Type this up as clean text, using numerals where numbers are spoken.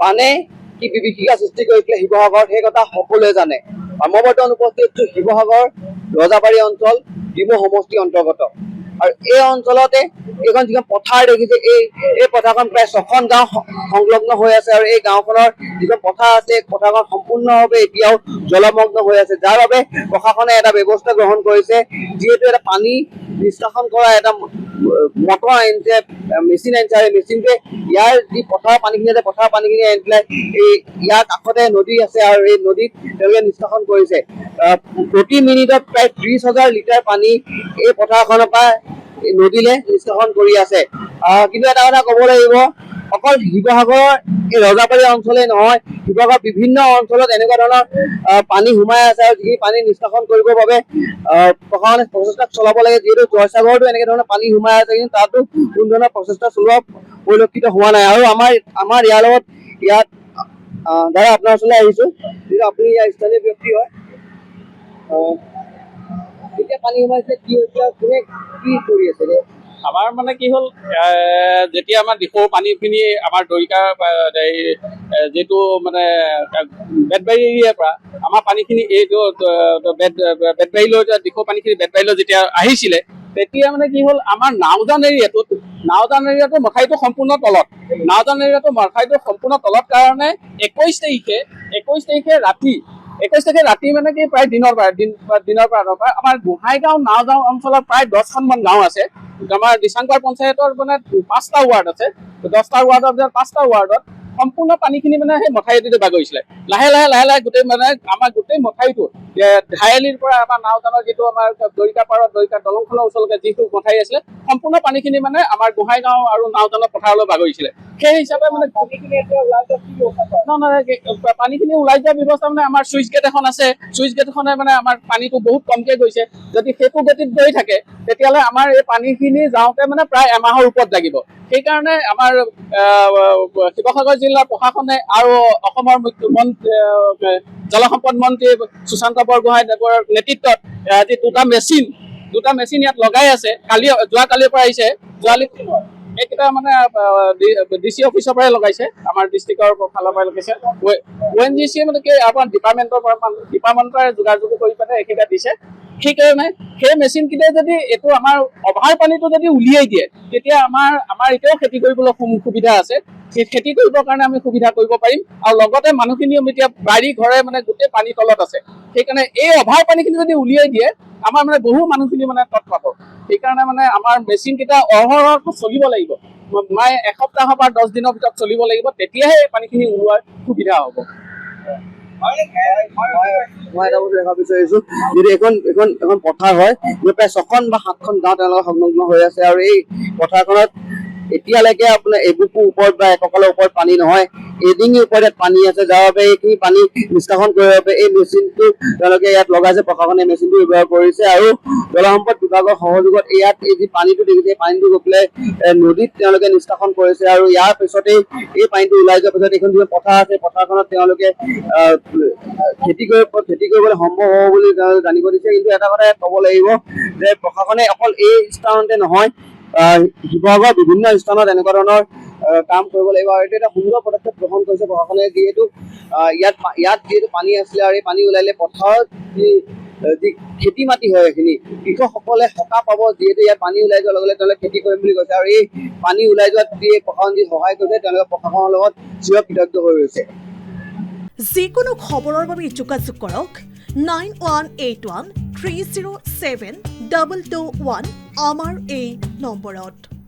বানে কি বিভীষিকা সৃষ্টি কৰিছিলে শিৱসাগৰত সেই কথা সকলোৱে জানে। মই বৰ্তমান উপস্থিত আছো শিৱসাগৰ ৰজাবাৰী অঞ্চল ডিমৌ সমষ্টিৰ অন্তৰ্গত। আৰু এই অঞ্চলতে এইখন যিখন পথাৰ দেখিছে, এই পথাৰখন প্ৰায় 6খন গাঁও সংলগ্ন হৈ আছে। আৰু এই গাঁওখনৰ যিখন পথাৰ আছে, পথাৰখন সম্পূৰ্ণভাৱে এতিয়াও জলমগ্ন হৈ আছে, যাৰ বাবে প্ৰশাসনে এটা ব্যৱস্থা গ্ৰহণ কৰিছে। যিহেতু এটা পানী নিষ্কাশন কৰা এটা মটৰ আনিছে, মেচিন আনিছে, আৰু এই মেচিনটোৱে ইয়াৰ যি পথাৰৰ পানীখিনি আছে, পথাৰৰ পানীখিনি আনি পেলাই এই ইয়াৰ কাষতে নদী আছে, আৰু এই নদীত তেওঁলোকে নিষ্কাশন কৰিছে। প্ৰতি মিনিটত প্ৰায় 30,000 লিটাৰ পানী এই পথাৰখনৰ পৰা নদীলৈ নিষ্কাশন কৰি আছে। কিন্তু এটা কথা ক'ব লাগিব, অকল শিৱসাগৰৰ এই ৰজাবাৰী অঞ্চলেই নহয়, শিৱসাগৰৰ বিভিন্ন অঞ্চলত এনেকুৱা ধৰণৰ পানী সোমাই আছে। আৰু যিখিনি পানী নিষ্কাশন কৰিবৰ বাবে প্ৰশাসনে প্ৰচেষ্টা চলাব লাগে। যিহেতু জয়সাগৰতো এনেকুৱা ধৰণৰ পানী সোমাই আছে, কিন্তু তাতো কোনো ধৰণৰ প্ৰচেষ্টা চলোৱা পৰিলক্ষিত হোৱা নাই। আৰু আমাৰ ইয়াৰ লগত ইয়াত দাদা আপোনাৰ ওচৰলৈ আহিছো, যিহেতু আপুনি ইয়াৰ স্থানীয় ব্যক্তি হয়। এতিয়া পানী সোমাইছে, কি হৈছে, কোনে কি কৰি আছে? আমাৰ মানে কি হ'ল, যেতিয়া আমাৰ দিখৌ পানীখিনি আমাৰ দৰিকা যিটো মানে বেতবাৰী এৰিয়াৰ পৰা আমাৰ পানীখিনি এইটো বেতবাৰীলৈ দিখৌ পানীখিনি বেতবাৰীলৈ যেতিয়া আহিছিলে, তেতিয়া মানে কি হ'ল, আমাৰ নাওজান এৰিয়াটো মথাউৰিটো সম্পূৰ্ণ তলত। নাওজান এৰিয়াটো মথাউৰিটো সম্পূৰ্ণ তলত কাৰণে 21 তাৰিখে ৰাতি মানে কি প্ৰায় দিনৰ পৰা আমাৰ গোহাঁইগাঁও নাওগাঁও অঞ্চলৰ প্ৰায় 10খনমান গাঁও আছে। আমাৰ দিচাংপাৰ পঞ্চায়তৰ মানে 5টা ৱাৰ্ড আছে। 10টা ৱাৰ্ডৰ ভিতৰত 5টা ৱাৰ্ডত সম্পূৰ্ণ পানীখিনি মানে সেই মথাউৰিটোতে বাগৰিছিলে। লাহে লাহে গোটেই মানে আমাৰ গোটেই মথাউৰিটো ঘাইলিৰ পৰা আমাৰ নাওজানৰ যিটো আমাৰ দৰিকা পাৰত দৰিকা দলংখনৰ ওচৰলৈকে যিটো মথাউৰি আছিলে, সম্পূৰ্ণ পানীখিনি মানে আমাৰ গোহাঁইগাঁও আৰু নাওজানৰ পথাৰলৈ বাগৰিছিলে। সেই হিচাপে মানে পানীখিনি ওলাই যোৱাৰ ব্যৱস্থা মানে আমাৰ চুইচ গেট এখন আছে। চুইচ গেটখনে মানে আমাৰ পানীটো বহুত কমকে গৈছে। যদি সেইটো গতিত গৈ থাকে, তেতিয়াহ'লে আমাৰ এই পানীখিনি যাওঁতে মানে প্ৰায় এমাহৰ ওপৰত লাগিব। সেইকাৰণে আমাৰ শিৱসাগৰ জিলাৰ প্ৰশাসনে আৰু অসমৰ জলসম্পদ মন্ত্ৰী সুশান্ত বৰগোহাঁইদেৱৰ নেতৃত্বত আজি দুটা মেচিন ইয়াত লগাই আছে। যোৱাকালিৰ পৰা আহিছে। এইকেইটা মানে DC অফিচৰ পৰাই লগাইছে, আমাৰ ডিষ্ট্ৰিক্টৰ ফালৰ পৰাই লগাইছে। ONGC মানে কি আমাৰ ডিপাৰ্টমেণ্টৰ যোগাযোগ কৰি পেলাই এইকেইটা দিছে। সেইকাৰণে সেই মেচিন কেইটাই যদি এইটো আমাৰ অভাৰ পানীটো যদি উলিয়াই দিয়ে, তেতিয়া আমাৰ এতিয়াও খেতি কৰিবলৈ সুবিধা আছে। খেতি কৰিবৰ কাৰণে আমি সুবিধা কৰিব পাৰিম। আৰু লগতে মানুহখিনিও এতিয়া বাৰী ঘৰে মানে গোটেই পানী তলত আছে। সেইকাৰণে এই অভাৰ পানীখিনি যদি উলিয়াই দিয়ে, আমাৰ মানে বহু মানুহখিনি মানে তৎ পাব। সেইকাৰণে মানে আমাৰ মেচিন কেইটা অহৰহটো চলিব লাগিব। এসপ্তাহৰ পৰা 10 দিনৰ ভিতৰত চলিব লাগিব, তেতিয়াহে এই পানীখিনি ওলোৱাৰ সুবিধা হ'ব। মই এটা বস্তু দেখা বিচাৰিছো, যদি এখন পথাৰ হয়, প্ৰায় 6খন বা 7খন গাঁও তেওঁলোকৰ সংলগ্ন হৈ আছে। আৰু এই পথাৰখনত এতিয়ালৈকে আপোনাৰ এবুকুৰ ওপৰত বা একঁকালৰ ওপৰত পানী নহয়, এডিঙিৰ ওপৰত পানী আছে, যাৰ বাবে এইখিনি পানী নিষ্কাশন কৰিবৰ বাবে এই মেচিনটো তেওঁলোকে ইয়াত লগাইছে। প্ৰশাসনে মেচিনটো ব্যৱহাৰ কৰিছে, আৰু জলসম্পদ বিভাগৰ সহযোগত ইয়াত এই যি পানীটো দেখিছে, এই পানীটো গৈ পেলাই নদীত তেওঁলোকে নিষ্কাশন কৰিছে। আৰু ইয়াৰ পিছতেই এই পানীটো ওলাই যোৱাৰ পিছত এইখন যিখন পথাৰ আছে, পথাৰখনত তেওঁলোকে খেতি কৰিবলৈ সম্ভৱ হ'ব বুলি জানিব দিছে। কিন্তু এটা কথা ক'ব লাগিব যে প্ৰশাসনে অকল এই স্থানতে নহয়, শিৱসাগৰৰ বিভিন্ন স্থানত এনেকুৱা ধৰণৰ কাম কৰিব লাগিব। আৰু এইটো এটা সুন্দৰ পদক্ষেপ গ্ৰহণ কৰিছে প্ৰশাসনে। যিহেতু ইয়াত যিহেতু পানী আছিলে, আৰু এই পানী ওলালে পথাৰত যি খেতি মাটি হয়, সেইখিনি কৃষকসকলে সকাহ পাব। যিহেতু ইয়াত পানী ওলাই যোৱাৰ লগে লগে তেওঁলোকে খেতি কৰিম বুলি কৈছে। আৰু এই পানী ওলাই যোৱাত প্ৰশাসন যি সহায় কৰিছে, তেওঁলোকে প্ৰশাসনৰ লগত চিৰকৃতজ্ঞ হৈ ৰৈছে। যিকোনো খবৰৰ বাবে যোগাযোগ কৰক 9181 307 221 আমাৰ এই নম্বৰত।